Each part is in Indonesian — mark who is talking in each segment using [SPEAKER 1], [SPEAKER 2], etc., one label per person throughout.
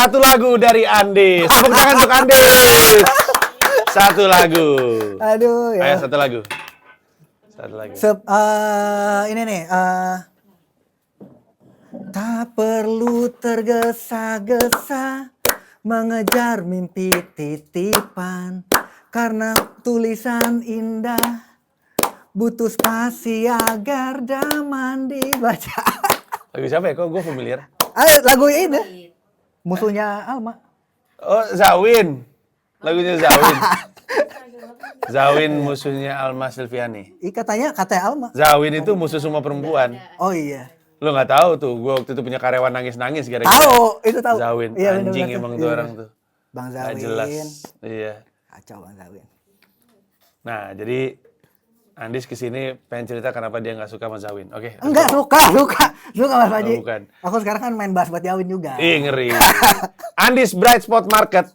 [SPEAKER 1] Satu lagu dari Andis. Tepuk tangan untuk Andis. Satu lagu.
[SPEAKER 2] Aduh ya.
[SPEAKER 1] Ayo satu lagu. Satu lagu.
[SPEAKER 2] Ini nih. Tak perlu tergesa-gesa mengejar mimpi titipan, karena tulisan indah butuh spasi agar daman dibaca.
[SPEAKER 1] Lagu siapa ya? Kok gue familiar?
[SPEAKER 2] Lagu ini musuhnya Alma.
[SPEAKER 1] Oh, Zawin. Lagunya Zawin. Zawin musuhnya Alma Silviani.
[SPEAKER 2] Katanya Alma.
[SPEAKER 1] Zawin itu musuh semua perempuan.
[SPEAKER 2] Oh iya.
[SPEAKER 1] Lo nggak tahu tuh, gue waktu itu punya karyawan nangis-nangis gara-gara.
[SPEAKER 2] Tahu, itu tahu.
[SPEAKER 1] Zawin,
[SPEAKER 2] iya,
[SPEAKER 1] anjing
[SPEAKER 2] bener-bener.
[SPEAKER 1] emang tuh orang tuh.
[SPEAKER 2] Bang
[SPEAKER 1] Nggak
[SPEAKER 2] Zawin.
[SPEAKER 1] jelas. Iya.
[SPEAKER 2] Kacau Bang Zawin.
[SPEAKER 1] Nah, jadi Andis kesini pengen cerita kenapa dia nggak suka sama Zawin. Oke?
[SPEAKER 2] Enggak, suka Mas Panji.
[SPEAKER 1] Oh, bukan.
[SPEAKER 2] Aku sekarang kan main bass buat Zawin juga.
[SPEAKER 1] Ih, ngeri. Andis Bright Spot Market.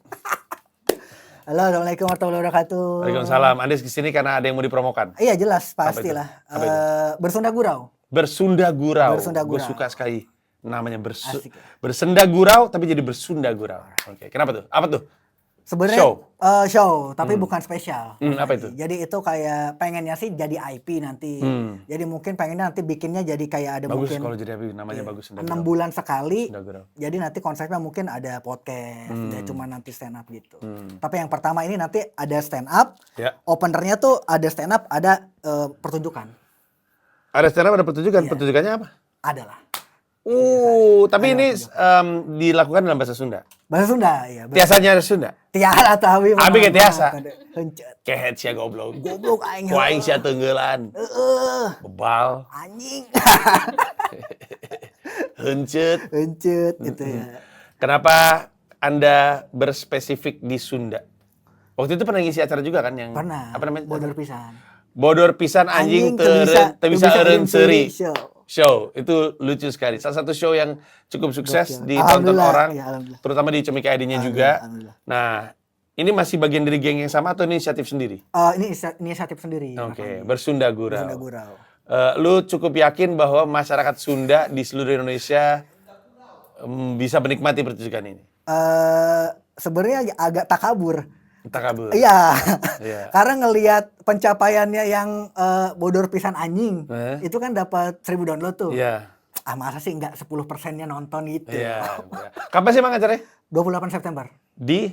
[SPEAKER 2] Halo, Assalamualaikum warahmatullahi wabarakatuh.
[SPEAKER 1] Waalaikumsalam. Andis kesini karena ada yang mau dipromokan.
[SPEAKER 2] Iya jelas,
[SPEAKER 1] Apa
[SPEAKER 2] pastilah.
[SPEAKER 1] itu? Apa itu?
[SPEAKER 2] Bersunda Gurau.
[SPEAKER 1] Bersunda Gurau.
[SPEAKER 2] Bersunda
[SPEAKER 1] Gue
[SPEAKER 2] Gurau.
[SPEAKER 1] suka sekali namanya
[SPEAKER 2] Asik ya.
[SPEAKER 1] Bersenda Gurau tapi jadi Bersunda Gurau. Oke, kenapa tuh? Apa tuh?
[SPEAKER 2] Sebenarnya
[SPEAKER 1] Show.
[SPEAKER 2] show, tapi bukan spesial.
[SPEAKER 1] Apa itu?
[SPEAKER 2] Jadi itu kayak pengennya sih jadi IP nanti. Jadi mungkin pengennya nanti bikinnya jadi kayak ada
[SPEAKER 1] Bagus
[SPEAKER 2] mungkin
[SPEAKER 1] kalau jadi apa namanya bagus.
[SPEAKER 2] 6 bulan sekali.
[SPEAKER 1] Sunda Gurau.
[SPEAKER 2] Jadi nanti konsepnya mungkin ada podcast, tidak cuma nanti stand up gitu. Tapi yang pertama ini nanti ada stand up.
[SPEAKER 1] Ya.
[SPEAKER 2] Openernya tuh ada stand up, ada pertunjukan.
[SPEAKER 1] Ada stand up, ada pertunjukan. Pertunjukannya apa?
[SPEAKER 2] Adalah
[SPEAKER 1] Tapi ini dilakukan dalam bahasa Sunda.
[SPEAKER 2] bahasa Sunda, ya.
[SPEAKER 1] Tiasanya ada Sunda.
[SPEAKER 2] Tiara tapi
[SPEAKER 1] Abi ke tiasa.
[SPEAKER 2] Hencet.
[SPEAKER 1] Kehet sia goblok.
[SPEAKER 2] Goblok aing.
[SPEAKER 1] Ku aing sia teunggelan. Bebal.
[SPEAKER 2] Anjing.
[SPEAKER 1] Heuncet.
[SPEAKER 2] Hencet gitu ya.
[SPEAKER 1] Kenapa Anda berspesifik di Sunda? Waktu itu pernah ngisi acara juga kan yang
[SPEAKER 2] Pernah.
[SPEAKER 1] apa namanya?
[SPEAKER 2] Bodor pisan.
[SPEAKER 1] Bodor pisan anjing teu bisa eureun seuri. Show itu lucu sekali. Salah satu show yang cukup sukses ditonton
[SPEAKER 2] Alhamdulillah,
[SPEAKER 1] orang,
[SPEAKER 2] ya, alhamdulillah.
[SPEAKER 1] terutama di Comika ID-nya juga.
[SPEAKER 2] Alhamdulillah.
[SPEAKER 1] Nah, ini masih bagian dari geng yang sama atau ini inisiatif sendiri?
[SPEAKER 2] Ini inisiatif sendiri.
[SPEAKER 1] Oke, Bersunda Gurau.
[SPEAKER 2] Bersunda Gurau.
[SPEAKER 1] Lu cukup yakin bahwa masyarakat Sunda di seluruh Indonesia bisa menikmati pertunjukan ini?
[SPEAKER 2] Sebenarnya agak takabur.
[SPEAKER 1] Takabur.
[SPEAKER 2] Iya.
[SPEAKER 1] Iya.
[SPEAKER 2] Karena ngelihat pencapaiannya yang bodor pisan anjing, itu kan dapat 1000 download tuh.
[SPEAKER 1] Iya.
[SPEAKER 2] Masa sih nggak 10%-nya nonton gitu.
[SPEAKER 1] Iya. Kapan sih emang acaranya?
[SPEAKER 2] 28 September.
[SPEAKER 1] Di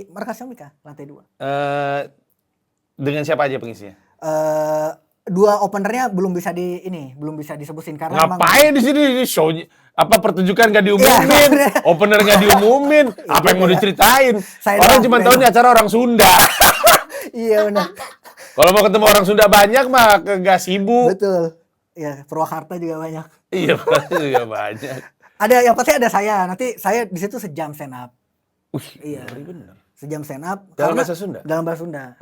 [SPEAKER 2] Markas Comika, lantai 2.
[SPEAKER 1] dengan siapa aja pengisinya?
[SPEAKER 2] 2 openernya belum bisa disebutin karena
[SPEAKER 1] Ngapain di sini ini show apa pertunjukan gak diumumin, opener gak diumumin, apa yang mau diceritain? Orang cuma tahu ini acara orang Sunda.
[SPEAKER 2] Iya benar.
[SPEAKER 1] Kalau mau ketemu orang Sunda banyak mah gak sibuk.
[SPEAKER 2] Betul. Ya, Purwakarta juga banyak.
[SPEAKER 1] Iya, juga banyak.
[SPEAKER 2] Ada yang pasti ada saya. Nanti saya di situ sejam stand up. Iya.
[SPEAKER 1] Bener.
[SPEAKER 2] Sejam stand up.
[SPEAKER 1] Dalam bahasa Sunda?
[SPEAKER 2] Dalam bahasa Sunda.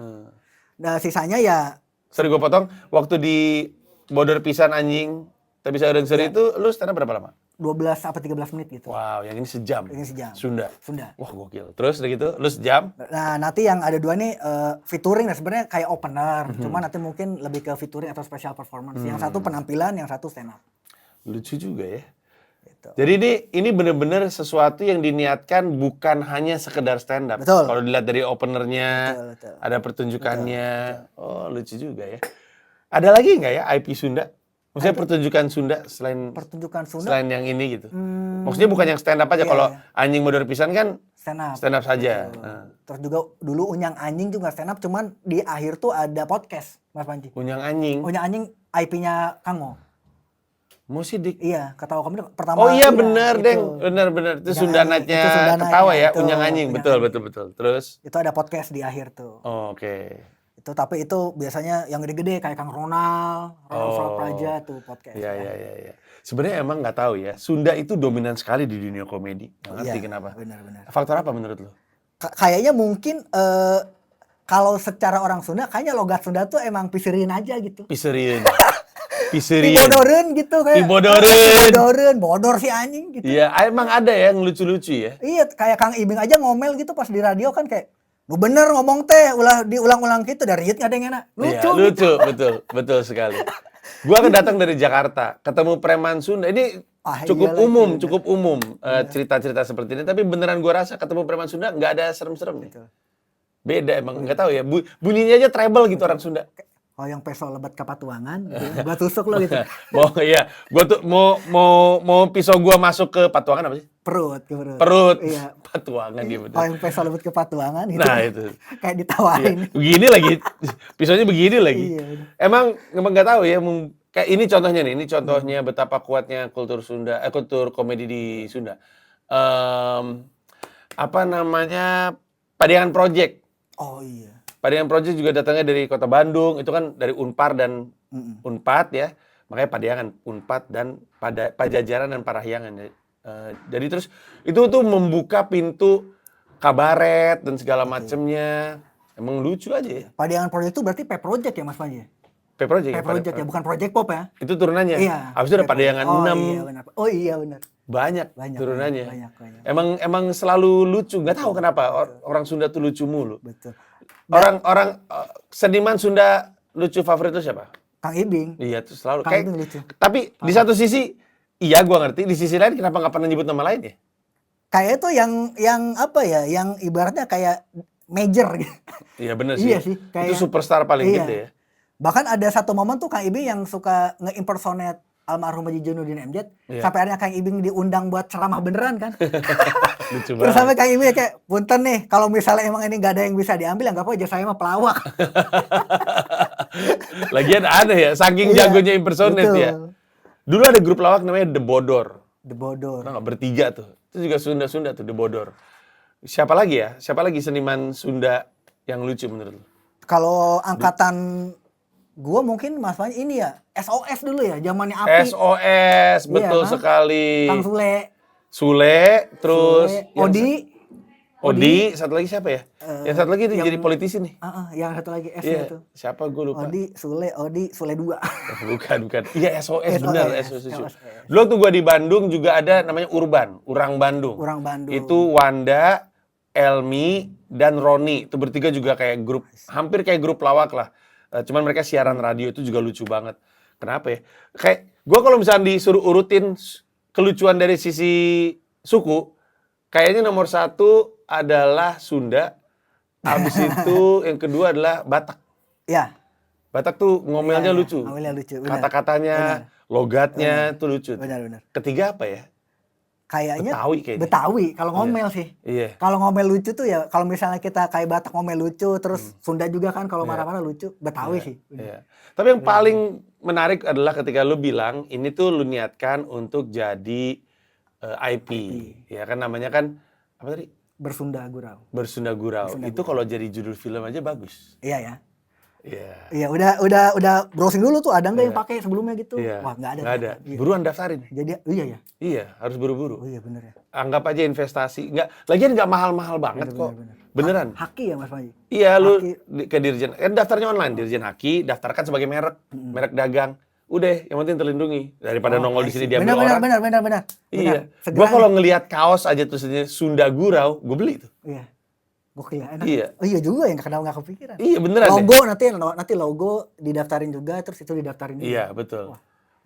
[SPEAKER 2] Nah, sisanya ya
[SPEAKER 1] Sorry gue potong, waktu di Bodor Pisan anjing, tapi bisa eureun seuri itu lu stand up berapa lama?
[SPEAKER 2] 12 apa 13 menit gitu.
[SPEAKER 1] Wow, yang ini sejam.
[SPEAKER 2] Ini sejam.
[SPEAKER 1] Sunda.
[SPEAKER 2] Sunda.
[SPEAKER 1] Wah, gokil. Terus udah gitu, lu sejam?
[SPEAKER 2] Nah, nanti yang ada 2 nih featuring, nah sebenarnya kayak opener. Cuma nanti mungkin lebih ke featuring atau special performance. Yang satu penampilan, yang satu stand up.
[SPEAKER 1] Lucu juga ya.
[SPEAKER 2] Gitu.
[SPEAKER 1] Jadi ini benar-benar sesuatu yang diniatkan bukan hanya sekedar stand up.
[SPEAKER 2] Betul.
[SPEAKER 1] Kalau dilihat dari openernya,
[SPEAKER 2] Betul.
[SPEAKER 1] ada pertunjukannya. Oh, lucu juga ya. Ada lagi nggak ya IP Sunda? Maksudnya pertunjukan Sunda selain
[SPEAKER 2] Pertunjukan Sunda
[SPEAKER 1] selain yang ini gitu. Maksudnya bukan yang stand up aja.
[SPEAKER 2] Iya,
[SPEAKER 1] Kalau
[SPEAKER 2] iya.
[SPEAKER 1] anjing Bodor Pisan kan
[SPEAKER 2] stand up.
[SPEAKER 1] saja.
[SPEAKER 2] Terus juga dulu Unyang Anjing juga stand up, cuman di akhir tuh ada podcast, Mas Panji.
[SPEAKER 1] Unyang anjing.
[SPEAKER 2] Unyang Anjing IP-nya Kango.
[SPEAKER 1] Mau sidik.
[SPEAKER 2] Iya, ketawa kamu pertama.
[SPEAKER 1] Oh iya benar,
[SPEAKER 2] itu.
[SPEAKER 1] Deng. Benar. Itu
[SPEAKER 2] Unyang
[SPEAKER 1] Sunda
[SPEAKER 2] Anjing.
[SPEAKER 1] Night-nya
[SPEAKER 2] Itu Sunda
[SPEAKER 1] ketawa
[SPEAKER 2] Night-nya,
[SPEAKER 1] ya,
[SPEAKER 2] itu.
[SPEAKER 1] Unyang anjing.
[SPEAKER 2] Unyang
[SPEAKER 1] Betul.
[SPEAKER 2] Anjing.
[SPEAKER 1] Terus?
[SPEAKER 2] Itu ada podcast di akhir tuh.
[SPEAKER 1] Oh, oke.
[SPEAKER 2] Itu tapi itu biasanya yang gede-gede kayak Kang Ronald Praja tuh podcast.
[SPEAKER 1] Iya. Sebenarnya emang nggak tahu ya, Sunda itu dominan sekali di dunia komedi. Nggak ngerti
[SPEAKER 2] Iya,
[SPEAKER 1] kenapa.
[SPEAKER 2] benar.
[SPEAKER 1] Faktor apa menurut lo?
[SPEAKER 2] Kayaknya mungkin kalau secara orang Sunda kayaknya logat Sunda tuh emang piserin aja gitu.
[SPEAKER 1] Piserin.
[SPEAKER 2] Dibodorin gitu kayak.
[SPEAKER 1] Dibodorin.
[SPEAKER 2] Bodor si anjing gitu.
[SPEAKER 1] Iya, emang ada yang lucu-lucu ya.
[SPEAKER 2] Iya, kayak Kang Ibing aja ngomel gitu pas di radio kan kayak lu bener ngomong teh, diulang-ulang gitu dari hit nggak ada yang enak.
[SPEAKER 1] Iya,
[SPEAKER 2] Lucu.
[SPEAKER 1] lucu, betul sekali. Gua kan datang dari Jakarta, ketemu preman Sunda. Ini cukup
[SPEAKER 2] iyalah,
[SPEAKER 1] umum,
[SPEAKER 2] bener.
[SPEAKER 1] cukup umum cerita-cerita seperti ini. Tapi beneran gua rasa ketemu preman Sunda nggak ada serem-seremnya.
[SPEAKER 2] Betul.
[SPEAKER 1] Beda emang, nggak tahu ya. Bunyinya aja treble gitu orang Sunda.
[SPEAKER 2] Oh yang peso lebat ke patuangan, gitu ya. Gua tusuk lo gitu.
[SPEAKER 1] Gua tuh mau pisau gua masuk ke patuangan apa sih?
[SPEAKER 2] Perut, ke perut.
[SPEAKER 1] Perut.
[SPEAKER 2] Iya.
[SPEAKER 1] Patuangan dia bener.
[SPEAKER 2] Oh yang peso lebat ke patuangan gitu.
[SPEAKER 1] Nah, itu.
[SPEAKER 2] Kayak ditawarin.
[SPEAKER 1] Iya. Begini lagi, pisaunya begini lagi.
[SPEAKER 2] Iya, bener.
[SPEAKER 1] Emang nggak tahu ya. Kayak ini contohnya nih, ini contohnya betapa kuatnya kultur Sunda, kultur komedi di Sunda. Apa namanya, Padiangan Project.
[SPEAKER 2] Oh iya.
[SPEAKER 1] Padiangan Project juga datangnya dari kota Bandung, itu kan dari Unpar dan Unpad ya, makanya Padiangan, Unpad dan Pajajaran dan Parahyangan. Jadi terus itu tuh membuka pintu kabaret dan segala macemnya, emang lucu aja ya.
[SPEAKER 2] Padiangan Project itu berarti P-Project ya Mas Panji?
[SPEAKER 1] P-Project
[SPEAKER 2] P-Project ya, bukan Project Pop ya?
[SPEAKER 1] Itu turunannya.
[SPEAKER 2] Iya.
[SPEAKER 1] Habis itu ada Padiangan 6.
[SPEAKER 2] Iya benar. Oh iya benar.
[SPEAKER 1] Banyak turunannya.
[SPEAKER 2] Banyak.
[SPEAKER 1] Emang selalu lucu, nggak tahu kenapa orang Sunda tuh lucu mulu.
[SPEAKER 2] Betul.
[SPEAKER 1] Orang seniman Sunda lucu favorit itu siapa?
[SPEAKER 2] Kang Ibing.
[SPEAKER 1] Iya tuh selalu.
[SPEAKER 2] Kang Ibing lucu.
[SPEAKER 1] Tapi di satu sisi, iya gua ngerti. Di sisi lain kenapa nggak pernah nyebut nama lain ya?
[SPEAKER 2] Kayak itu yang apa ya? Yang ibaratnya kayak major gitu.
[SPEAKER 1] Iya bener sih.
[SPEAKER 2] Iya sih.
[SPEAKER 1] Itu superstar paling
[SPEAKER 2] iya.
[SPEAKER 1] gede ya.
[SPEAKER 2] Bahkan ada satu momen tuh Kang Ibing yang suka nge-impersonate almarhum Haji Jainuddin MZ.
[SPEAKER 1] Iya.
[SPEAKER 2] Sampai akhirnya Kang Ibing diundang buat ceramah beneran kan.
[SPEAKER 1] Lucu
[SPEAKER 2] Terus
[SPEAKER 1] banget.
[SPEAKER 2] sampai Kang Ibing kayak, punten nih, kalau misalnya emang ini gak ada yang bisa diambil, anggap aja saya mah pelawak.
[SPEAKER 1] Lagian aneh ya, saking
[SPEAKER 2] Iya,
[SPEAKER 1] jagonya impersonate
[SPEAKER 2] betul.
[SPEAKER 1] ya. Dulu ada grup lawak namanya The Bodor.
[SPEAKER 2] The Bodor.
[SPEAKER 1] Nah, bertiga tuh. Itu juga Sunda tuh, The Bodor. Siapa lagi ya? Siapa lagi seniman Sunda yang lucu menurut lu?
[SPEAKER 2] Kalau angkatan gua mungkin Mas Panji ini ya, SOS dulu ya, zamannya Api.
[SPEAKER 1] SOS, betul
[SPEAKER 2] Iya, kan?
[SPEAKER 1] sekali.
[SPEAKER 2] Kang Sule.
[SPEAKER 1] Sule, terus
[SPEAKER 2] Sule,
[SPEAKER 1] Odi, satu lagi siapa ya? Yang satu lagi itu
[SPEAKER 2] yang-
[SPEAKER 1] jadi politisi nih.
[SPEAKER 2] Yang satu lagi S-nya
[SPEAKER 1] Iya,
[SPEAKER 2] itu.
[SPEAKER 1] siapa gue lupa.
[SPEAKER 2] Odi, Sule 2.
[SPEAKER 1] Bukan. Iya, SOS benar, SOS.
[SPEAKER 2] SOS.
[SPEAKER 1] Dulu waktu gua di Bandung juga ada namanya Urang Bandung.
[SPEAKER 2] Urang Bandung.
[SPEAKER 1] Itu Wanda, Elmi, dan Roni. Itu bertiga juga kayak grup, hampir kayak grup lawak lah. Cuman mereka siaran radio itu juga lucu banget. Kenapa ya? Kayak gua kalau misalnya disuruh urutin kelucuan dari sisi suku, kayaknya nomor 1 adalah Sunda. Habis itu yang kedua adalah Batak.
[SPEAKER 2] Ya.
[SPEAKER 1] Batak tuh ngomelnya
[SPEAKER 2] Iya,
[SPEAKER 1] lucu.
[SPEAKER 2] ngomelnya lucu, benar.
[SPEAKER 1] Kata-katanya, logatnya tuh lucu.
[SPEAKER 2] Benar.
[SPEAKER 1] Ketiga apa ya?
[SPEAKER 2] Kayaknya
[SPEAKER 1] Betawi kayaknya.
[SPEAKER 2] Betawi kalau ngomel sih.
[SPEAKER 1] Iya.
[SPEAKER 2] Kalau ngomel lucu tuh ya kalau misalnya kita kayak Batak ngomel lucu terus Sunda juga kan kalau marah-marah lucu, Betawi sih.
[SPEAKER 1] Iya. Tapi yang paling menarik adalah ketika lu bilang ini tuh lu niatkan untuk jadi IP. Ya kan namanya kan apa tadi?
[SPEAKER 2] Bersunda Gurau.
[SPEAKER 1] Bersunda Gurau. Itu kalau jadi judul film aja bagus.
[SPEAKER 2] Iya ya.
[SPEAKER 1] Iya.
[SPEAKER 2] Iya udah browsing dulu tuh ada nggak yang pakai sebelumnya gitu?
[SPEAKER 1] Iya.
[SPEAKER 2] Wah nggak ada.
[SPEAKER 1] Nggak ada.
[SPEAKER 2] Iya.
[SPEAKER 1] Buruan daftarin.
[SPEAKER 2] Jadi iya ya.
[SPEAKER 1] Iya, harus buru-buru.
[SPEAKER 2] Oh iya bener ya.
[SPEAKER 1] Anggap aja investasi. Lagian nggak mahal-mahal banget kok. Beneran.
[SPEAKER 2] Haki ya Mas Panji?
[SPEAKER 1] Iya, lu
[SPEAKER 2] Haki.
[SPEAKER 1] ke Dirjen. Kan daftarnya online, Dirjen Haki, daftarkan sebagai merek dagang. Udah, yang penting terlindungi daripada nongol di sini diambil orang.
[SPEAKER 2] Benar.
[SPEAKER 1] Iya.
[SPEAKER 2] Segera
[SPEAKER 1] Gua kalau ngelihat kaos aja tulisannya Sunda Gurau, gue beli tuh.
[SPEAKER 2] Iya. Gokil ya, enak.
[SPEAKER 1] Iya.
[SPEAKER 2] Oh iya juga yang kenapa nggak kepikiran.
[SPEAKER 1] Iya, beneran
[SPEAKER 2] Logo
[SPEAKER 1] deh.
[SPEAKER 2] nanti logo didaftarin juga terus itu didaftarin juga.
[SPEAKER 1] Iya, betul.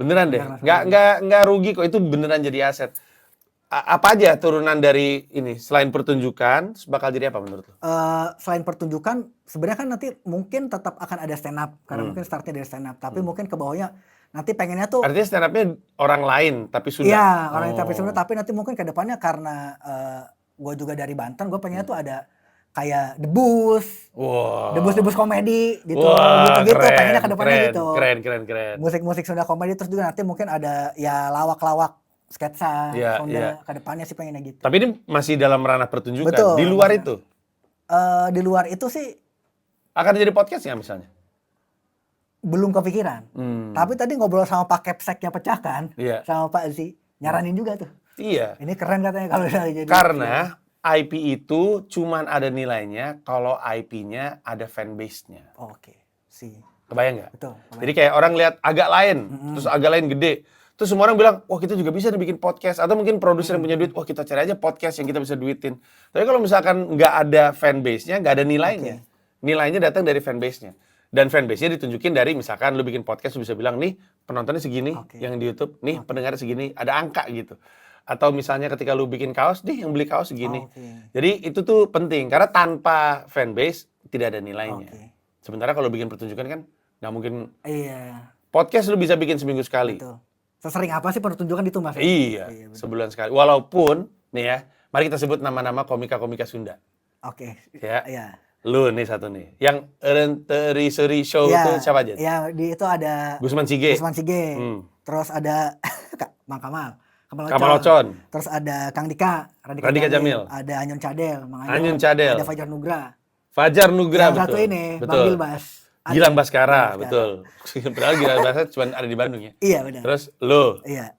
[SPEAKER 1] Beneran deh.
[SPEAKER 2] Beneran,
[SPEAKER 1] Nggak rugi kok, itu beneran jadi aset. Apa aja turunan dari ini selain pertunjukan bakal jadi apa menurut lo?
[SPEAKER 2] Selain pertunjukan sebenarnya kan nanti mungkin tetap akan ada stand up karena mungkin startnya dari stand up tapi mungkin ke bawahnya nanti pengennya tuh
[SPEAKER 1] Artinya stand up-nya orang lain tapi Sunda.
[SPEAKER 2] iya orang yang tapi sebenarnya tapi nanti mungkin ke depannya karena gue juga dari Banten gue pengennya tuh ada kayak debus
[SPEAKER 1] Wow.
[SPEAKER 2] debus komedi gitu
[SPEAKER 1] Wah,
[SPEAKER 2] gitu
[SPEAKER 1] keren,
[SPEAKER 2] pengennya ke depannya
[SPEAKER 1] keren,
[SPEAKER 2] gitu
[SPEAKER 1] keren.
[SPEAKER 2] musik Sunda komedi terus juga nanti mungkin ada ya lawak sketsa
[SPEAKER 1] Iya,
[SPEAKER 2] Sunda
[SPEAKER 1] iya.
[SPEAKER 2] ke depannya sih pengennya gitu.
[SPEAKER 1] Tapi ini masih dalam ranah pertunjukan.
[SPEAKER 2] Betul,
[SPEAKER 1] Di luar
[SPEAKER 2] benar.
[SPEAKER 1] itu
[SPEAKER 2] Di luar itu sih
[SPEAKER 1] akan jadi podcast nggak misalnya?
[SPEAKER 2] belum kepikiran. Tapi tadi ngobrol sama Pak Kepseknya pecah kan,
[SPEAKER 1] Iya.
[SPEAKER 2] sama Pak Zi, nyaranin juga tuh.
[SPEAKER 1] Iya.
[SPEAKER 2] Ini keren katanya kalau misalnya jadi.
[SPEAKER 1] Karena IP itu cuman ada nilainya kalau IP-nya ada fanbase-nya.
[SPEAKER 2] Oke, sih.
[SPEAKER 1] Kebayang nggak?
[SPEAKER 2] Betul.
[SPEAKER 1] Jadi kayak orang lihat agak lain, terus agak lain gede. Terus semua orang bilang, wah kita juga bisa nih bikin podcast. Atau mungkin produser yang punya duit, wah kita cari aja podcast yang kita bisa duitin. Tapi kalau misalkan nggak ada fanbase-nya, nggak ada nilainya. Nilainya datang dari fanbase-nya. Dan fanbase-nya ditunjukin dari misalkan lu bikin podcast, lu bisa bilang, nih penontonnya segini,
[SPEAKER 2] Oke.
[SPEAKER 1] yang di YouTube, nih pendengarnya segini, ada angka gitu. Atau misalnya ketika lu bikin kaos, nih yang beli kaos segini.
[SPEAKER 2] Oke.
[SPEAKER 1] Jadi itu tuh penting, karena tanpa fanbase tidak ada nilainya.
[SPEAKER 2] Oke.
[SPEAKER 1] Sementara kalau bikin pertunjukan kan nggak mungkin.
[SPEAKER 2] Iya,
[SPEAKER 1] Podcast lu bisa bikin seminggu sekali.
[SPEAKER 2] betul. Sesering apa sih pertunjukan itu, Mas?
[SPEAKER 1] Iya,
[SPEAKER 2] betul.
[SPEAKER 1] sebulan sekali. Walaupun, nih ya, mari kita sebut nama-nama komika-komika Sunda.
[SPEAKER 2] Oke.
[SPEAKER 1] Ya.
[SPEAKER 2] Iya.
[SPEAKER 1] Lu nih satu nih. Yang Renteri Show
[SPEAKER 2] Iya,
[SPEAKER 1] itu siapa aja?
[SPEAKER 2] Iya, di itu ada
[SPEAKER 1] Gusman Sige.
[SPEAKER 2] Gusman Sige.
[SPEAKER 1] Hmm.
[SPEAKER 2] Terus ada Mang Kamal.
[SPEAKER 1] Kamal Ocon.
[SPEAKER 2] Terus ada Kang Dika,
[SPEAKER 1] Radika Jamil.
[SPEAKER 2] Ada Anyun Cadel, Mang
[SPEAKER 1] Anyun Cadel.
[SPEAKER 2] Ada Fajar Nugra.
[SPEAKER 1] Fajar Nugra,
[SPEAKER 2] Yang
[SPEAKER 1] betul.
[SPEAKER 2] satu ini, Bang
[SPEAKER 1] betul.
[SPEAKER 2] Bilbas.
[SPEAKER 1] Gilang Baskara,
[SPEAKER 2] Gilang
[SPEAKER 1] betul. Padahal Gilang Baskara cuma ada di Bandung ya.
[SPEAKER 2] Iya, benar.
[SPEAKER 1] Terus lu,
[SPEAKER 2] Iya.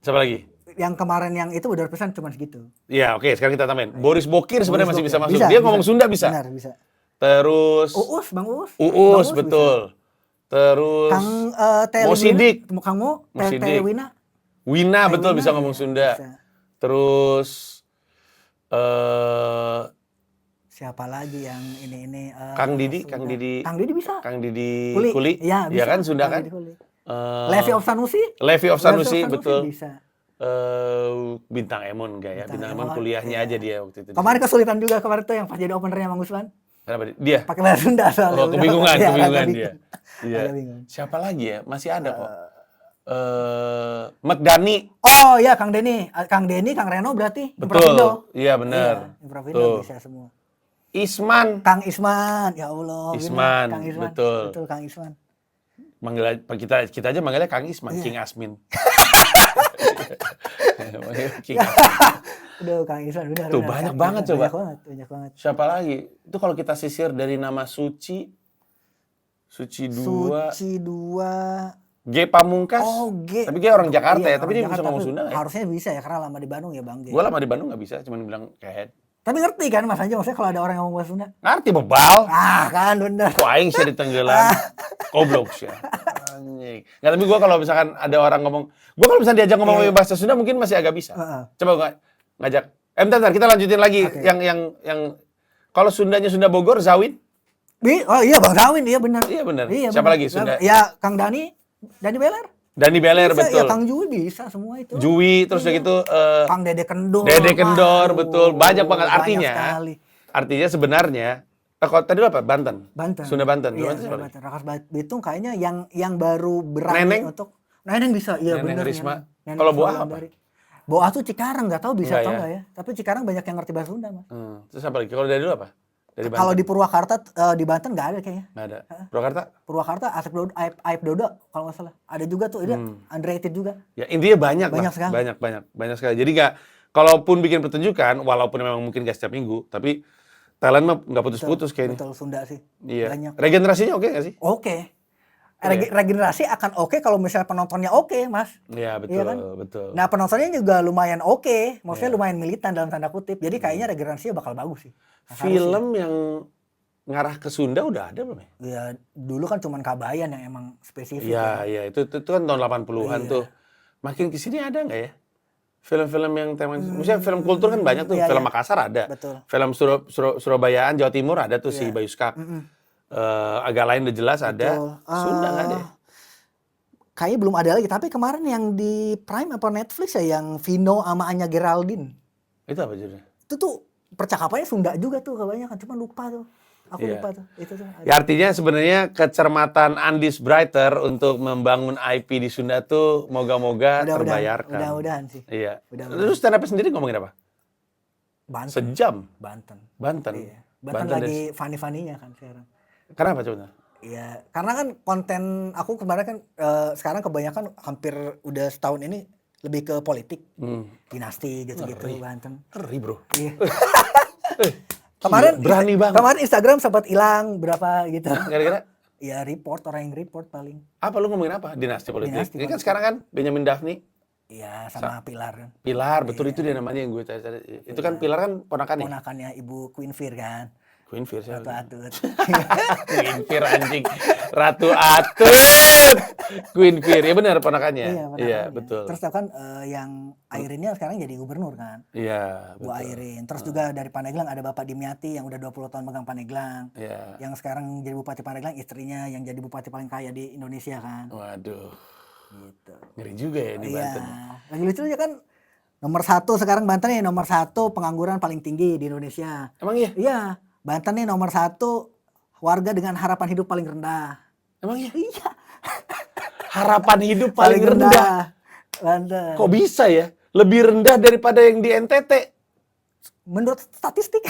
[SPEAKER 1] siapa lagi?
[SPEAKER 2] Yang kemarin yang itu udah pesan cuma segitu.
[SPEAKER 1] Iya, oke, sekarang kita tambahin. Boris Bokir sebenarnya masih bisa masuk.
[SPEAKER 2] Bisa,
[SPEAKER 1] Dia ngomong Sunda bisa.
[SPEAKER 2] Benar, bisa.
[SPEAKER 1] Terus
[SPEAKER 2] Bang Uus.
[SPEAKER 1] Uus,
[SPEAKER 2] Bang
[SPEAKER 1] betul. Terus
[SPEAKER 2] Kang
[SPEAKER 1] Mo Sidik.
[SPEAKER 2] Kang Mo,
[SPEAKER 1] Mo
[SPEAKER 2] Teh
[SPEAKER 1] Sidik.
[SPEAKER 2] Wina.
[SPEAKER 1] Wina, betul
[SPEAKER 2] Wina,
[SPEAKER 1] bisa ngomong
[SPEAKER 2] iya,
[SPEAKER 1] Sunda.
[SPEAKER 2] bisa.
[SPEAKER 1] Terus
[SPEAKER 2] Siapa lagi yang ini
[SPEAKER 1] Kang Didi,
[SPEAKER 2] Sunda.
[SPEAKER 1] Kang Didi.
[SPEAKER 2] Kang Didi bisa.
[SPEAKER 1] Kang Didi
[SPEAKER 2] Kuli.
[SPEAKER 1] Kuli.
[SPEAKER 2] Iya, bisa.
[SPEAKER 1] kan Sunda
[SPEAKER 2] Kang
[SPEAKER 1] kan?
[SPEAKER 2] Didi Kuli.
[SPEAKER 1] Eh,
[SPEAKER 2] Levi of Sanusi.
[SPEAKER 1] Levi of Sanusi, betul.
[SPEAKER 2] Bisa.
[SPEAKER 1] Bintang Emon enggak ya? Bintang Emon
[SPEAKER 2] Emon,
[SPEAKER 1] kuliahnya
[SPEAKER 2] iya.
[SPEAKER 1] aja dia waktu itu.
[SPEAKER 2] Kemarin kesulitan juga kemarin tuh yang pas jadi openernya Mang Gusman.
[SPEAKER 1] Kenapa dia?
[SPEAKER 2] Pakai bahasa Sunda soalnya.
[SPEAKER 1] Oh, kebingungan,
[SPEAKER 2] Iya,
[SPEAKER 1] kebingungan
[SPEAKER 2] agak
[SPEAKER 1] dia. Iya.
[SPEAKER 2] agak bingung.
[SPEAKER 1] Siapa lagi ya? Masih ada kok. Mekdani.
[SPEAKER 2] Oh iya Kang Denny, Kang Reno berarti
[SPEAKER 1] Betul.
[SPEAKER 2] Improvindo.
[SPEAKER 1] Iya benar.
[SPEAKER 2] Iya, Improvindo
[SPEAKER 1] Tuh.
[SPEAKER 2] bisa semua.
[SPEAKER 1] Isman.
[SPEAKER 2] Kang Isman, ya Allah. bener.
[SPEAKER 1] Isman,
[SPEAKER 2] Kang Isman.
[SPEAKER 1] betul.
[SPEAKER 2] Betul Kang Isman.
[SPEAKER 1] Manggil kita aja manggilnya Kang Isman,
[SPEAKER 2] Iya.
[SPEAKER 1] King Asmin. Manggil King Asmin.
[SPEAKER 2] Udah Kang Isman, benar.
[SPEAKER 1] Tuh,
[SPEAKER 2] benar.
[SPEAKER 1] banyak
[SPEAKER 2] Kang
[SPEAKER 1] banget
[SPEAKER 2] Isman,
[SPEAKER 1] coba.
[SPEAKER 2] Banyak banget.
[SPEAKER 1] Siapa lagi? Itu kalau kita sisir dari nama Suci 2,
[SPEAKER 2] Suci 2.
[SPEAKER 1] G Pamungkas.
[SPEAKER 2] Oh, G.
[SPEAKER 1] Tapi dia orang Jakarta
[SPEAKER 2] Iya,
[SPEAKER 1] ya, tapi
[SPEAKER 2] orang
[SPEAKER 1] dia bisa
[SPEAKER 2] Jakarta,
[SPEAKER 1] ngomong
[SPEAKER 2] tapi
[SPEAKER 1] Sunda ya.
[SPEAKER 2] Harusnya bisa ya, karena lama di Bandung ya Bang G.
[SPEAKER 1] Gue lama di Bandung nggak bisa, cuma bilang kayak
[SPEAKER 2] Tapi ngerti kan Mas Anjo, maksudnya kalau ada orang yang ngomong bahasa Sunda?
[SPEAKER 1] ngerti bebal.
[SPEAKER 2] Ah kan bener.
[SPEAKER 1] Kok aing sih ditenggelam. Goblok sih. Anjing. Nggak, tapi gue kalau misalkan ada orang ngomong, gue kalau misalkan diajak ngomong bahasa Sunda mungkin masih agak bisa.
[SPEAKER 2] Heeh.
[SPEAKER 1] Coba gua ngajak. Bentar, kita lanjutin lagi
[SPEAKER 2] Oke.
[SPEAKER 1] yang kalau Sundanya Sunda Bogor, Zawin.
[SPEAKER 2] Oh iya Bang Zawin, iya benar.
[SPEAKER 1] Iya benar.
[SPEAKER 2] Iya,
[SPEAKER 1] Siapa
[SPEAKER 2] benar.
[SPEAKER 1] lagi Sunda?
[SPEAKER 2] Ya Kang Dani Beler.
[SPEAKER 1] Dani Beler,
[SPEAKER 2] Bisa,
[SPEAKER 1] betul.
[SPEAKER 2] Ya Kang Jui bisa semua itu.
[SPEAKER 1] Jui, terus udah
[SPEAKER 2] Iya.
[SPEAKER 1] gitu
[SPEAKER 2] Kang Dede Kendor.
[SPEAKER 1] Dede Kendor,
[SPEAKER 2] Waduh,
[SPEAKER 1] betul. Banyak banget.
[SPEAKER 2] banyak sekali.
[SPEAKER 1] Artinya sebenarnya, kalau tadi lu apa? Banten?
[SPEAKER 2] Banten.
[SPEAKER 1] Sunda Banten.
[SPEAKER 2] Iya,
[SPEAKER 1] Banten siapa
[SPEAKER 2] Sunda
[SPEAKER 1] lagi?
[SPEAKER 2] Banten. Rakas Bitung kayaknya yang baru berani
[SPEAKER 1] Neneng?
[SPEAKER 2] untuk Neneng bisa, iya
[SPEAKER 1] Neneng
[SPEAKER 2] benar.
[SPEAKER 1] Risma.
[SPEAKER 2] Neneng
[SPEAKER 1] Kalau
[SPEAKER 2] Risma
[SPEAKER 1] Boa apa?
[SPEAKER 2] Wulandari. Boa tuh Cikarang, nggak tahu bisa
[SPEAKER 1] Enggak
[SPEAKER 2] atau
[SPEAKER 1] ya?
[SPEAKER 2] nggak ya. Tapi Cikarang banyak yang ngerti bahasa Sunda, Mas.
[SPEAKER 1] Terus apa lagi? Kalau dari dulu apa? Dari Banten?
[SPEAKER 2] Kalau di Purwakarta, di Banten nggak ada kayaknya.
[SPEAKER 1] Nggak ada. Purwakarta?
[SPEAKER 2] Purwakarta, Aib Dodo kalau nggak salah. Ada juga tuh, ini underrated juga.
[SPEAKER 1] Ya intinya banyak
[SPEAKER 2] Banyak
[SPEAKER 1] lah.
[SPEAKER 2] sekali.
[SPEAKER 1] Banyak sekali. Jadi nggak, kalaupun bikin pertunjukan, walaupun memang mungkin nggak setiap minggu, tapi talent mah nggak putus-putus kayaknya.
[SPEAKER 2] Betul, Sunda sih.
[SPEAKER 1] Iya.
[SPEAKER 2] Banyak.
[SPEAKER 1] Regenerasinya oke nggak sih?
[SPEAKER 2] Oke.
[SPEAKER 1] Oke.
[SPEAKER 2] Regenerasi akan oke kalau misalnya penontonnya oke, Mas.
[SPEAKER 1] Iya betul,
[SPEAKER 2] Iya kan?
[SPEAKER 1] betul.
[SPEAKER 2] Nah, penontonnya juga lumayan oke. Maksudnya
[SPEAKER 1] Iya.
[SPEAKER 2] lumayan militan dalam tanda kutip. Jadi kayaknya regenerasinya bakal bagus sih. Nah,
[SPEAKER 1] Film yang ngarah ke Sunda udah ada belum ya?
[SPEAKER 2] ya dulu kan cuman Kabayan yang emang spesifik.
[SPEAKER 1] Iya, iya. Itu kan tahun 80-an
[SPEAKER 2] Iya.
[SPEAKER 1] tuh. Makin ke sini ada nggak ya? Film-film yang tema, maksudnya film kultur kan banyak tuh.
[SPEAKER 2] Iya,
[SPEAKER 1] Film
[SPEAKER 2] iya.
[SPEAKER 1] Makassar ada.
[SPEAKER 2] Betul.
[SPEAKER 1] Film Surabayaan, Jawa Timur ada tuh si
[SPEAKER 2] Iya.
[SPEAKER 1] Bayu Skak.
[SPEAKER 2] Mm-mm.
[SPEAKER 1] Agak lain udah jelas ada.
[SPEAKER 2] Betul.
[SPEAKER 1] Sunda nggak ada ya?
[SPEAKER 2] Kayaknya belum ada lagi. Tapi kemarin yang di Prime apa Netflix ya, yang Vino sama Anya Geraldine.
[SPEAKER 1] Itu apa judulnya?
[SPEAKER 2] Itu tuh percakapannya Sunda juga tuh kebanyakan. Cuma lupa tuh. Aku
[SPEAKER 1] Iya.
[SPEAKER 2] lupa tuh. Itu tuh.
[SPEAKER 1] Ya artinya sebenarnya kecermatan Andis Brighter untuk membangun IP di Sunda tuh moga-moga terbayarkan.
[SPEAKER 2] Mudah-mudahan sih.
[SPEAKER 1] Iya.
[SPEAKER 2] Mudah-mudahan.
[SPEAKER 1] Terus stand up sendiri ngomongin apa?
[SPEAKER 2] Banten.
[SPEAKER 1] Sejam.
[SPEAKER 2] Banten.
[SPEAKER 1] Banten.
[SPEAKER 2] Iya. Banten lagi funny-funnynya kan sekarang.
[SPEAKER 1] Kenapa coba?
[SPEAKER 2] Iya, karena kan konten aku kemarin kan sekarang kebanyakan hampir udah setahun ini lebih ke politik, dinasti gitu-gitu Banten.
[SPEAKER 1] Ngeri bro.
[SPEAKER 2] Iya. Kemarin
[SPEAKER 1] berani banget.
[SPEAKER 2] Kemarin Instagram sempat hilang berapa gitu.
[SPEAKER 1] Gara-gara
[SPEAKER 2] Ya report, orang yang report paling.
[SPEAKER 1] apa lu ngomongin apa? Dinasti politik.
[SPEAKER 2] Dinasti
[SPEAKER 1] Ini kan
[SPEAKER 2] politik.
[SPEAKER 1] sekarang kan Benyamin Daphni,
[SPEAKER 2] Iya, sama Pilar kan.
[SPEAKER 1] Pilar, betul itu dia namanya yang gue cari. Itu kan Pilar kan ponakannya.
[SPEAKER 2] Ponakannya Ibu Queen Fir kan.
[SPEAKER 1] Queen Fear siapa?
[SPEAKER 2] Ratu Atut.
[SPEAKER 1] Queen Fear anjing. Ratu Atut. Queen Fear. Ya benar ponakannya.
[SPEAKER 2] Iya,
[SPEAKER 1] Iya,
[SPEAKER 2] ponakannya.
[SPEAKER 1] betul.
[SPEAKER 2] Terus tau kan yang Airin sekarang jadi gubernur kan.
[SPEAKER 1] Iya,
[SPEAKER 2] Bu
[SPEAKER 1] betul.
[SPEAKER 2] Airin. Terus juga dari Pandeglang ada Bapak Dimyati yang udah 20 tahun megang Pandeglang.
[SPEAKER 1] Iya.
[SPEAKER 2] Yang sekarang jadi Bupati Pandeglang, istrinya yang jadi bupati paling kaya di Indonesia kan.
[SPEAKER 1] Waduh.
[SPEAKER 2] Gitu.
[SPEAKER 1] Ngeri juga ya di
[SPEAKER 2] Iya.
[SPEAKER 1] Banten.
[SPEAKER 2] Lagi lucunya kan nomor 1 sekarang Banten nih nomor 1 pengangguran paling tinggi di Indonesia.
[SPEAKER 1] Emang iya?
[SPEAKER 2] Iya. Banten nih nomor 1 warga dengan harapan hidup paling rendah.
[SPEAKER 1] Emang iya?
[SPEAKER 2] Iya.
[SPEAKER 1] Harapan hidup paling rendah.
[SPEAKER 2] Banten.
[SPEAKER 1] Kok bisa ya? Lebih rendah daripada yang di NTT.
[SPEAKER 2] Menurut statistik.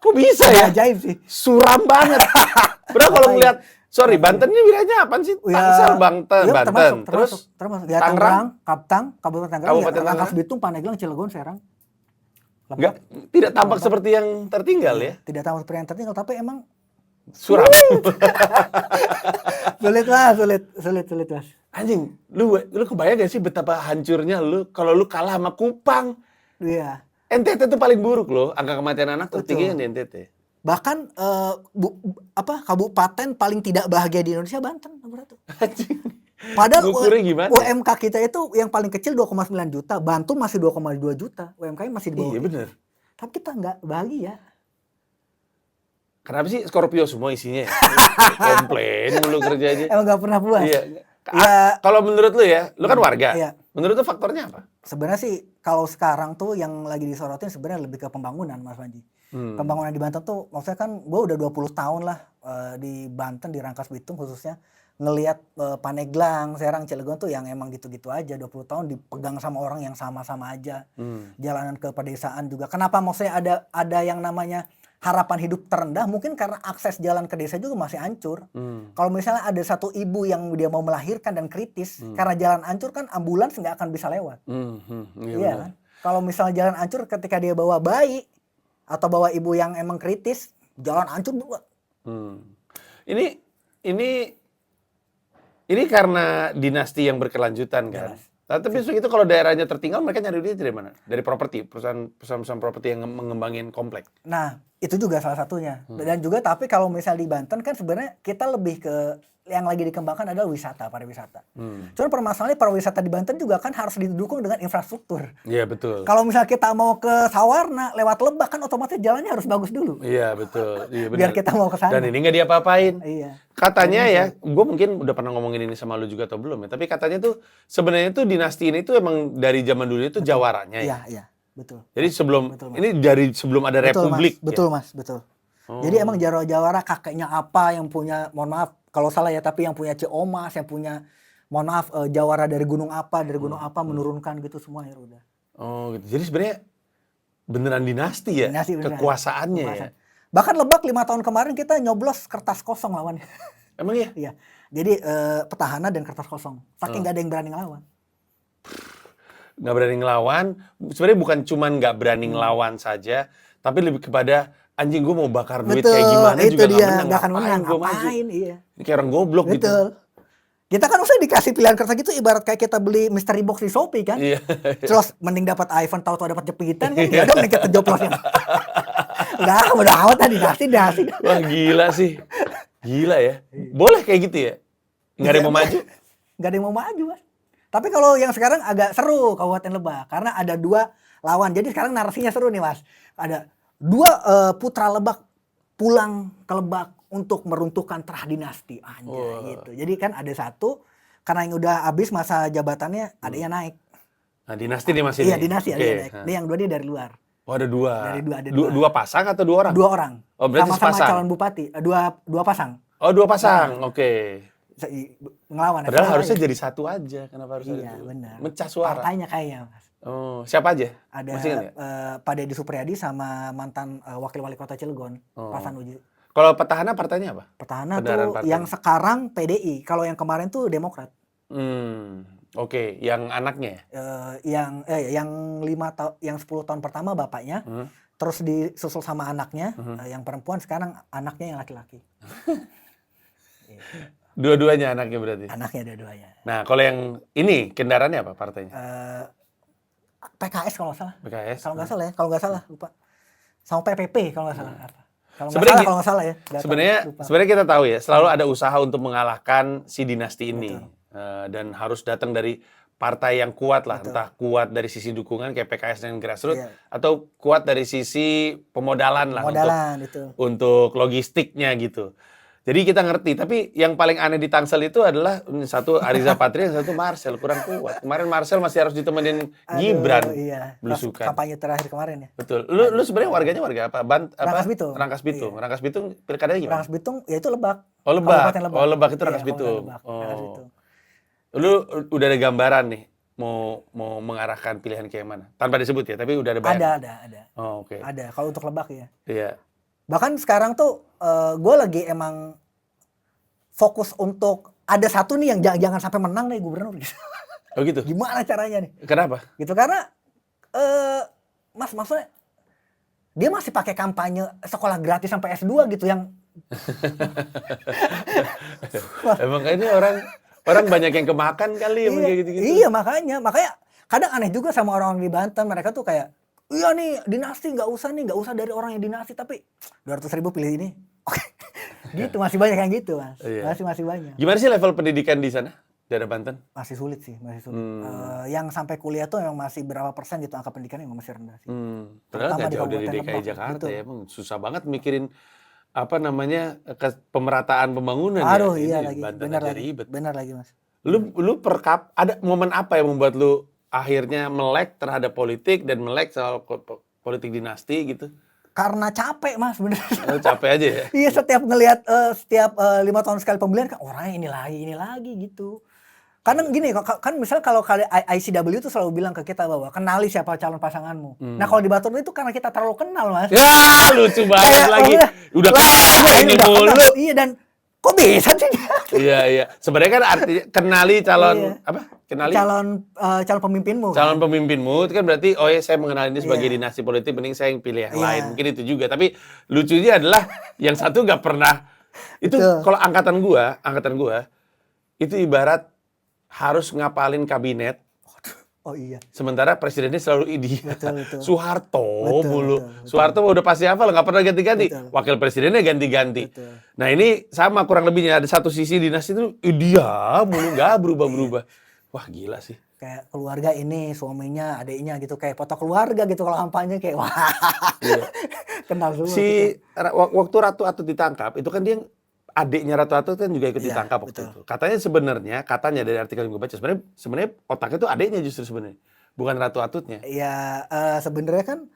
[SPEAKER 1] Kok bisa ya?
[SPEAKER 2] Ajaib sih.
[SPEAKER 1] Suram banget. Bro kalau ngeliat, sorry, Banten ini wilayahnya apaan sih? Tangsel, Banten,
[SPEAKER 2] Iya,
[SPEAKER 1] Banten. Terus
[SPEAKER 2] termasuk ya,
[SPEAKER 1] Tangerang?
[SPEAKER 2] Tangerang, Kaptang, Kabupaten Tangerang,
[SPEAKER 1] Kabupaten
[SPEAKER 2] ya, Rangkas
[SPEAKER 1] Tangerang.
[SPEAKER 2] Bitung, Pandeglang, Cilegon, Serang.
[SPEAKER 1] nggak, tidak tampak seperti yang tertinggal ya?
[SPEAKER 2] Tidak tahu seperti yang tertinggal, tapi emang
[SPEAKER 1] Suram.
[SPEAKER 2] sulit mas.
[SPEAKER 1] Anjing, lu kebayang gak sih betapa hancurnya lu kalau lu kalah sama Kupang?
[SPEAKER 2] Iya.
[SPEAKER 1] NTT itu paling buruk loh, angka kematian anak tertinggi
[SPEAKER 2] Betul.
[SPEAKER 1] kan di NTT.
[SPEAKER 2] Bahkan kabupaten paling tidak bahagia di Indonesia Banten nomor 1.
[SPEAKER 1] Anjing.
[SPEAKER 2] Padahal
[SPEAKER 1] Ngukurnya gimana?
[SPEAKER 2] UMK kita itu yang paling kecil 2,9 juta, Bantul masih 2,2 juta, UMK-nya masih di bawah.
[SPEAKER 1] Iya bener.
[SPEAKER 2] Tapi kita nggak bahagia.
[SPEAKER 1] Kenapa sih Scorpio semua isinya? Komplain mulu kerjanya.
[SPEAKER 2] Emang nggak pernah puas.
[SPEAKER 1] Iya.
[SPEAKER 2] Iya.
[SPEAKER 1] Kalau menurut lu ya, lu kan warga.
[SPEAKER 2] Iya.
[SPEAKER 1] Menurut lu faktornya apa?
[SPEAKER 2] Sebenarnya sih kalau sekarang tuh yang lagi disorotin sebenarnya lebih ke pembangunan Mas Panji. Pembangunan di Banten tuh maksudnya kan gue udah 20 tahun lah di Banten, di Rangkas Bitung khususnya ngelihat Pandeglang, Serang, Cilegon tuh yang emang gitu-gitu aja 20 tahun dipegang sama orang yang sama-sama aja. Jalanan ke pedesaan juga. Kenapa maksudnya ada yang namanya harapan hidup terendah mungkin karena akses jalan ke desa juga masih hancur. Kalau misalnya ada satu ibu yang dia mau melahirkan dan kritis, karena jalan hancur kan ambulans nggak akan bisa lewat. Iya kan? Kalau misalnya jalan hancur ketika dia bawa bayi atau bawa ibu yang emang kritis, jalan hancur juga.
[SPEAKER 1] Ini karena dinasti yang berkelanjutan kan. Tapi itu kalau daerahnya tertinggal mereka nyari duit dari mana? Dari properti, perusahaan properti yang mengembangin komplek.
[SPEAKER 2] Nah, itu juga salah satunya. Dan juga tapi kalau misalnya di Banten kan sebenarnya kita lebih ke yang lagi dikembangkan adalah pariwisata. Cuman permasalahannya pariwisata di Banten juga kan harus didukung dengan infrastruktur.
[SPEAKER 1] Iya betul.
[SPEAKER 2] Kalau misalnya kita mau ke Sawarna lewat Lebak kan otomatis jalannya harus bagus dulu.
[SPEAKER 1] Iya betul. Iya,
[SPEAKER 2] Biar kita mau ke sana.
[SPEAKER 1] Dan ini nggak diapa-apain.
[SPEAKER 2] Iya.
[SPEAKER 1] Katanya ya, gue mungkin udah pernah ngomongin ini sama lu juga atau belum ya. Tapi katanya tuh sebenarnya tuh dinasti ini tuh emang dari zaman dulu itu jawaranya ya.
[SPEAKER 2] Iya, betul.
[SPEAKER 1] Jadi sebelum
[SPEAKER 2] Betul, Mas.
[SPEAKER 1] ini dari sebelum ada republik.
[SPEAKER 2] Betul, Mas. Betul. Jadi emang Jawara kakeknya apa yang punya, mohon maaf kalau salah ya, tapi yang punya Ciomas, yang punya, mohon maaf, Jawara dari gunung apa menurunkan gitu semua ya udah.
[SPEAKER 1] Oh gitu. Jadi sebenarnya beneran dinasti ya,
[SPEAKER 2] Dinasti beneran.
[SPEAKER 1] kekuasaannya ya.
[SPEAKER 2] Bahkan Lebak 5 tahun kemarin kita nyoblos kertas kosong lawannya.
[SPEAKER 1] Emang ya?
[SPEAKER 2] Iya. Jadi petahana dan kertas kosong. Saking nggak ada yang berani ngelawan.
[SPEAKER 1] Nggak berani ngelawan. Sebenarnya bukan cuman nggak berani ngelawan saja, tapi lebih kepada anjing gue mau bakar duit kayak gimana
[SPEAKER 2] itu
[SPEAKER 1] juga
[SPEAKER 2] dia
[SPEAKER 1] nggak
[SPEAKER 2] akan menang.
[SPEAKER 1] gue maju.
[SPEAKER 2] Ngapain? Iya.
[SPEAKER 1] Ini kayak orang goblok gitu.
[SPEAKER 2] Betul. Kita kan usah dikasih pilihan kertas gitu ibarat kayak kita beli mystery box di Shopee kan.
[SPEAKER 1] Iya.
[SPEAKER 2] Terus mending dapat iPhone tahu-tahu dapat jepitan kan. Ya dong kita joplosin. Udah amat tadi dinasti.
[SPEAKER 1] Wah gila sih. Gila ya. Boleh kayak gitu ya? Nggak ada yang mau maju?
[SPEAKER 2] Nggak ada yang mau maju, Mas. Tapi kalau yang sekarang agak seru Kabupaten Lebak karena ada 2 lawan. Jadi sekarang narasinya seru nih, Mas. Ada 2 putra Lebak pulang ke Lebak untuk meruntuhkan terah dinasti. Anjay gitu. Jadi kan ada 1 karena yang udah habis masa jabatannya adanya naik.
[SPEAKER 1] Nah dinasti nih masih
[SPEAKER 2] Iya, dinasti ada yang naik. Ini yang 2 dia dari luar.
[SPEAKER 1] Oh ada 2.
[SPEAKER 2] Ada 2.
[SPEAKER 1] 2 pasang atau 2 orang?
[SPEAKER 2] 2 orang.
[SPEAKER 1] Oh berarti
[SPEAKER 2] sama-sama
[SPEAKER 1] sepasang.
[SPEAKER 2] calon bupati. 2 pasang.
[SPEAKER 1] Oh 2 pasang, oke.
[SPEAKER 2] Ngelawan.
[SPEAKER 1] Padahal harusnya jadi 1 aja. Kenapa harus ada 2?
[SPEAKER 2] Iya benar.
[SPEAKER 1] Mecah suara.
[SPEAKER 2] Partainya kayaknya, Mas.
[SPEAKER 1] Oh siapa aja?
[SPEAKER 2] Ada
[SPEAKER 1] Masih ingat nggak?
[SPEAKER 2] Pak Deddy Supriyadi sama mantan wakil wali kota Cilegon, Pak Sanusi.
[SPEAKER 1] Kalau petahana partainya apa?
[SPEAKER 2] Petahana
[SPEAKER 1] Kendaraan
[SPEAKER 2] tuh
[SPEAKER 1] partai.
[SPEAKER 2] yang sekarang PDI, kalau yang kemarin tuh Demokrat.
[SPEAKER 1] Oke. Yang anaknya ya?
[SPEAKER 2] Yang 10 tahun pertama bapaknya, terus disusul sama anaknya, yang perempuan sekarang anaknya yang laki-laki.
[SPEAKER 1] Dua-duanya anaknya berarti?
[SPEAKER 2] Anaknya dua-duanya.
[SPEAKER 1] Nah kalau yang ini kendaraannya apa partainya?
[SPEAKER 2] PKS kalau nggak salah.
[SPEAKER 1] PKS?
[SPEAKER 2] Kalau nggak salah lupa. Sama PPP kalau nggak salah. Apa?
[SPEAKER 1] Sebenarnya
[SPEAKER 2] kalau nggak salah ya. Nggak tahu,
[SPEAKER 1] sebenarnya
[SPEAKER 2] lupa.
[SPEAKER 1] sebenarnya kita tahu ya, selalu ada usaha untuk mengalahkan si dinasti ini.
[SPEAKER 2] Betul.
[SPEAKER 1] Dan harus datang dari partai yang kuat lah,
[SPEAKER 2] Betul.
[SPEAKER 1] entah kuat dari sisi dukungan kayak PKS dan grassroots,
[SPEAKER 2] Iya.
[SPEAKER 1] atau kuat dari sisi pemodalan lah
[SPEAKER 2] Modalan itu.
[SPEAKER 1] untuk logistiknya gitu. Jadi kita ngerti, tapi yang paling aneh di Tangsel itu adalah satu Ariza Patria, yang satu Marcel kurang kuat. Kemarin Marcel masih harus ditemenin Gibran
[SPEAKER 2] Iya. Pas
[SPEAKER 1] belusukan.
[SPEAKER 2] kampanye terakhir kemarin ya.
[SPEAKER 1] Betul. Lu sebenarnya warganya warga apa?
[SPEAKER 2] Rangkas Bitung.
[SPEAKER 1] Rangkas Bitung.
[SPEAKER 2] Iya.
[SPEAKER 1] Rangkas Bitung pilkadanya gimana?
[SPEAKER 2] Rangkas Bitung ya itu Lebak.
[SPEAKER 1] Oh, Lebak.
[SPEAKER 2] Kabupaten Lebak.
[SPEAKER 1] Oh, Lebak itu
[SPEAKER 2] Iya,
[SPEAKER 1] Rangkas
[SPEAKER 2] Kabupaten
[SPEAKER 1] Bitung.
[SPEAKER 2] Lebak, Rangkas
[SPEAKER 1] Oh.
[SPEAKER 2] Bitung.
[SPEAKER 1] Lu udah ada gambaran nih mau mengarahkan pilihan kayak mana? Tanpa disebut ya, tapi udah ada bayangan.
[SPEAKER 2] Ada.
[SPEAKER 1] Oh, oke.
[SPEAKER 2] Ada. Kalau untuk Lebak ya.
[SPEAKER 1] Iya.
[SPEAKER 2] Bahkan sekarang tuh gue lagi emang fokus untuk ada satu nih yang jangan sampai menang nih gubernur gitu.
[SPEAKER 1] Oh gitu.
[SPEAKER 2] Gimana caranya nih?
[SPEAKER 1] Kenapa?
[SPEAKER 2] Gitu karena maksudnya dia masih pakai kampanye sekolah gratis sampai S2 gitu yang
[SPEAKER 1] Emang ini orang banyak yang kemakan kali ya kayak gitu-gitu.
[SPEAKER 2] Iya makanya kadang aneh juga sama orang di Banten, mereka tuh kayak iya nih dinasti nggak usah dari orang yang dinasti, tapi 200.000 pilih ini. Oke. Gitu masih banyak yang gitu mas.
[SPEAKER 1] Iya.
[SPEAKER 2] Masih banyak.
[SPEAKER 1] Gimana sih level pendidikan di sana, daerah Banten?
[SPEAKER 2] Masih sulit. Yang sampai kuliah tuh memang masih berapa persen gitu angka pendidikannya memang masih rendah sih.
[SPEAKER 1] Padahal
[SPEAKER 2] Terutama
[SPEAKER 1] nggak
[SPEAKER 2] di
[SPEAKER 1] jauh dari
[SPEAKER 2] Kabupaten
[SPEAKER 1] DKI
[SPEAKER 2] Lebak,
[SPEAKER 1] Jakarta
[SPEAKER 2] betul.
[SPEAKER 1] ya, emang susah banget mikirin apa namanya pemerataan pembangunan
[SPEAKER 2] Aduh
[SPEAKER 1] ya.
[SPEAKER 2] iya
[SPEAKER 1] Ini
[SPEAKER 2] lagi,
[SPEAKER 1] Banten
[SPEAKER 2] benar
[SPEAKER 1] aja
[SPEAKER 2] lagi,
[SPEAKER 1] ribet.
[SPEAKER 2] benar lagi mas.
[SPEAKER 1] Lu ada momen apa yang membuat lu akhirnya melek terhadap politik dan melek soal politik dinasti gitu?
[SPEAKER 2] Karena capek mas bener.
[SPEAKER 1] Lu capek aja ya?
[SPEAKER 2] Iya setiap ngelihat setiap 5 tahun sekali pemilihan kan orangnya ini lagi gitu. Kadang gini kan misal kalau ICW itu selalu bilang ke kita bahwa kenali siapa calon pasanganmu. Nah kalau di Batur itu karena kita terlalu kenal mas.
[SPEAKER 1] Ya lucu banget
[SPEAKER 2] Kayak,
[SPEAKER 1] lagi. Udah ini
[SPEAKER 2] udah
[SPEAKER 1] mulu.
[SPEAKER 2] kenal. Iya dan kok bisa sih?
[SPEAKER 1] Iya. Sebenarnya kan artinya kenali calon
[SPEAKER 2] Iya.
[SPEAKER 1] apa? Kenali
[SPEAKER 2] Calon pemimpinmu.
[SPEAKER 1] calon
[SPEAKER 2] Kan?
[SPEAKER 1] pemimpinmu itu kan berarti oh ya saya mengenal ini sebagai
[SPEAKER 2] Iya.
[SPEAKER 1] dinasti politik, mending saya yang pilih yang
[SPEAKER 2] Iya.
[SPEAKER 1] lain. Mungkin itu juga. Tapi lucunya adalah yang satu nggak pernah. Itu
[SPEAKER 2] Betul.
[SPEAKER 1] kalau angkatan gua itu ibarat harus ngapalin kabinet.
[SPEAKER 2] Oh iya.
[SPEAKER 1] Sementara presidennya selalu ini.
[SPEAKER 2] Betul.
[SPEAKER 1] Soeharto mulu.
[SPEAKER 2] Betul.
[SPEAKER 1] Soeharto udah pasti hafal, nggak pernah ganti-ganti.
[SPEAKER 2] Betul.
[SPEAKER 1] Wakil presidennya ganti-ganti.
[SPEAKER 2] Betul.
[SPEAKER 1] Nah ini sama kurang lebihnya. Ada satu sisi dinasti itu dia mulu nggak berubah-berubah. Wah gila sih.
[SPEAKER 2] Kayak keluarga ini, suaminya, adiknya gitu. Kayak foto keluarga gitu kalau kampanye kayak wah.
[SPEAKER 1] Iya.
[SPEAKER 2] Kenal semua.
[SPEAKER 1] Si waktu Ratu Atut ditangkap, itu kan dia adiknya Ratu Atut kan juga ikut
[SPEAKER 2] Iya,
[SPEAKER 1] ditangkap waktu
[SPEAKER 2] betul.
[SPEAKER 1] itu. Katanya dari artikel yang gue baca, sebenarnya otaknya itu adiknya justru sebenarnya, bukan Ratu Atutnya.
[SPEAKER 2] Ya sebenarnya kan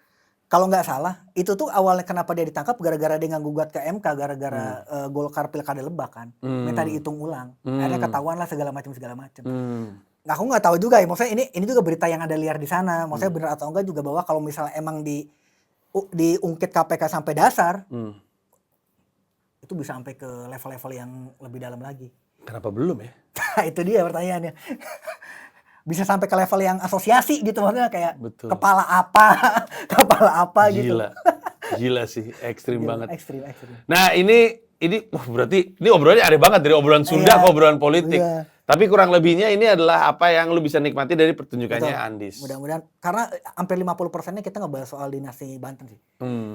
[SPEAKER 2] kalau nggak salah itu tuh awalnya kenapa dia ditangkap gara-gara dia gugat ke MK gara-gara Golkar Pilkada Lebak kan minta dihitung ulang. Akhirnya ketahuan lah segala macam. Nah, aku nggak tahu juga ya, maksudnya ini juga berita yang ada liar di sana. Maksudnya benar atau enggak juga bahwa kalau misalnya emang diungkit KPK sampai dasar itu bisa sampai ke level-level yang lebih dalam lagi.
[SPEAKER 1] Kenapa belum ya?
[SPEAKER 2] Nah, itu dia pertanyaannya. Bisa sampai ke level yang asosiasi gitu maksudnya kayak
[SPEAKER 1] Betul.
[SPEAKER 2] kepala apa gitu.
[SPEAKER 1] Gila sih, ekstrim banget.
[SPEAKER 2] Ekstrim.
[SPEAKER 1] Nah ini berarti ini obrolannya aneh banget dari obrolan Sunda ke obrolan politik.
[SPEAKER 2] Iya.
[SPEAKER 1] Tapi kurang lebihnya ini adalah apa yang lu bisa nikmati dari pertunjukannya
[SPEAKER 2] Betul.
[SPEAKER 1] Andis.
[SPEAKER 2] Mudah-mudahan karena hampir 50%-nya kita ngebahas soal dinasti Banten sih.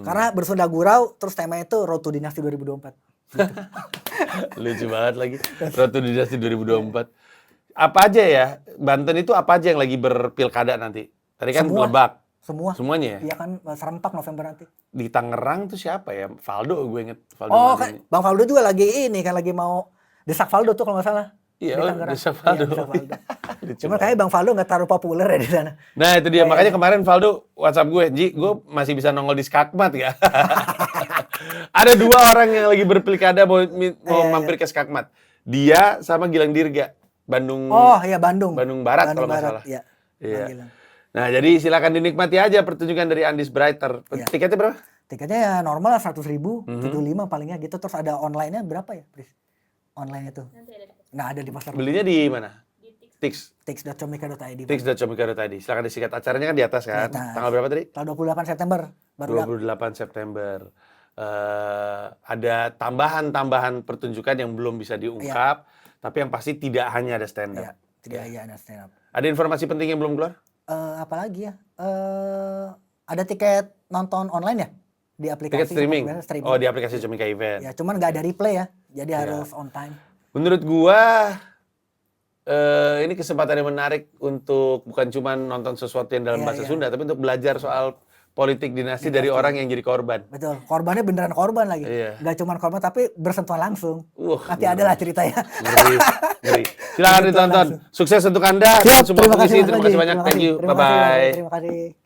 [SPEAKER 2] Karena bersunda gurau terus temanya itu Road to Dinasti 2024.
[SPEAKER 1] Lucu banget lagi. Road to Dinasti 2024. Apa aja ya? Banten itu apa aja yang lagi berpilkada nanti? Tadi kan
[SPEAKER 2] Semua.
[SPEAKER 1] Lebak.
[SPEAKER 2] Semuanya
[SPEAKER 1] Semuanya ya?
[SPEAKER 2] Iya kan serentak November nanti.
[SPEAKER 1] Di Tangerang tuh siapa ya? Valdo gue inget. Valdo
[SPEAKER 2] Oh
[SPEAKER 1] Maldini.
[SPEAKER 2] kan Bang Faldo juga lagi lagi mau desak Faldo tuh kalau nggak salah.
[SPEAKER 1] Iya,
[SPEAKER 2] Di Tangerang.
[SPEAKER 1] desak Valdo.
[SPEAKER 2] Iya, desak Valdo.
[SPEAKER 1] Lucu
[SPEAKER 2] Cuman
[SPEAKER 1] banget.
[SPEAKER 2] kayaknya Bang Faldo nggak terlalu populer ya di sana.
[SPEAKER 1] Nah itu dia, makanya kemarin Valdo WhatsApp gue, Ji, gue masih bisa nongol di Skakmat ya. Ada 2 orang yang lagi berpilkada mau mampir ke Skakmat. Dia sama Gilang Dirga, Bandung.
[SPEAKER 2] Oh iya Bandung.
[SPEAKER 1] Bandung Barat kalau nggak salah.
[SPEAKER 2] Iya.
[SPEAKER 1] Iya.
[SPEAKER 2] Bang Gilang.
[SPEAKER 1] Nah jadi silakan dinikmati aja pertunjukan dari Andis Brighter.
[SPEAKER 2] Iya.
[SPEAKER 1] Tiketnya berapa?
[SPEAKER 2] Tiketnya ya normal lah 100.000, 75 palingnya gitu. Terus ada online-nya berapa ya, Pris? Online itu. Nah, ada di pasar.
[SPEAKER 1] Belinya di mana? Tix.
[SPEAKER 2] Tix.comika.id.
[SPEAKER 1] Tix.comika.id. Silakan disikat. Acaranya kan di atas kan?
[SPEAKER 2] Di atas.
[SPEAKER 1] Tanggal berapa tadi?
[SPEAKER 2] Tanggal 28 September baru
[SPEAKER 1] 28 September. Ada tambahan pertunjukan yang belum bisa diungkap, tapi yang pasti tidak hanya ada stand up.
[SPEAKER 2] Iya, tidak iya ada stand up.
[SPEAKER 1] Ada informasi penting yang belum keluar?
[SPEAKER 2] Apalagi ya? Ada tiket nonton online ya? di aplikasi.
[SPEAKER 1] Tiket streaming.
[SPEAKER 2] biasa streaming.
[SPEAKER 1] Oh, di aplikasi Comika Event.
[SPEAKER 2] Ya, cuman nggak ada replay ya. Jadi
[SPEAKER 1] Iya.
[SPEAKER 2] harus on time.
[SPEAKER 1] Menurut gua ini kesempatan yang menarik untuk bukan cuma nonton sesuatu yang dalam
[SPEAKER 2] Iya,
[SPEAKER 1] bahasa
[SPEAKER 2] iya.
[SPEAKER 1] Sunda, tapi untuk belajar soal politik dinasti dari orang yang jadi korban.
[SPEAKER 2] Betul. Korbannya beneran korban lagi.
[SPEAKER 1] Iya.
[SPEAKER 2] Nggak cuman korban tapi bersentuhan langsung. Nanti
[SPEAKER 1] ngeri.
[SPEAKER 2] ada lah ceritanya.
[SPEAKER 1] Ngeri, ngeri. Silakan ditonton. Sukses untuk Anda dan semua
[SPEAKER 2] Terima
[SPEAKER 1] komisi.
[SPEAKER 2] kasih, Mas
[SPEAKER 1] Terima
[SPEAKER 2] Panji.
[SPEAKER 1] kasih banyak.
[SPEAKER 2] Terima
[SPEAKER 1] Thank you.
[SPEAKER 2] kasih. Terima kasih,
[SPEAKER 1] Bye-bye.
[SPEAKER 2] Terima kasih.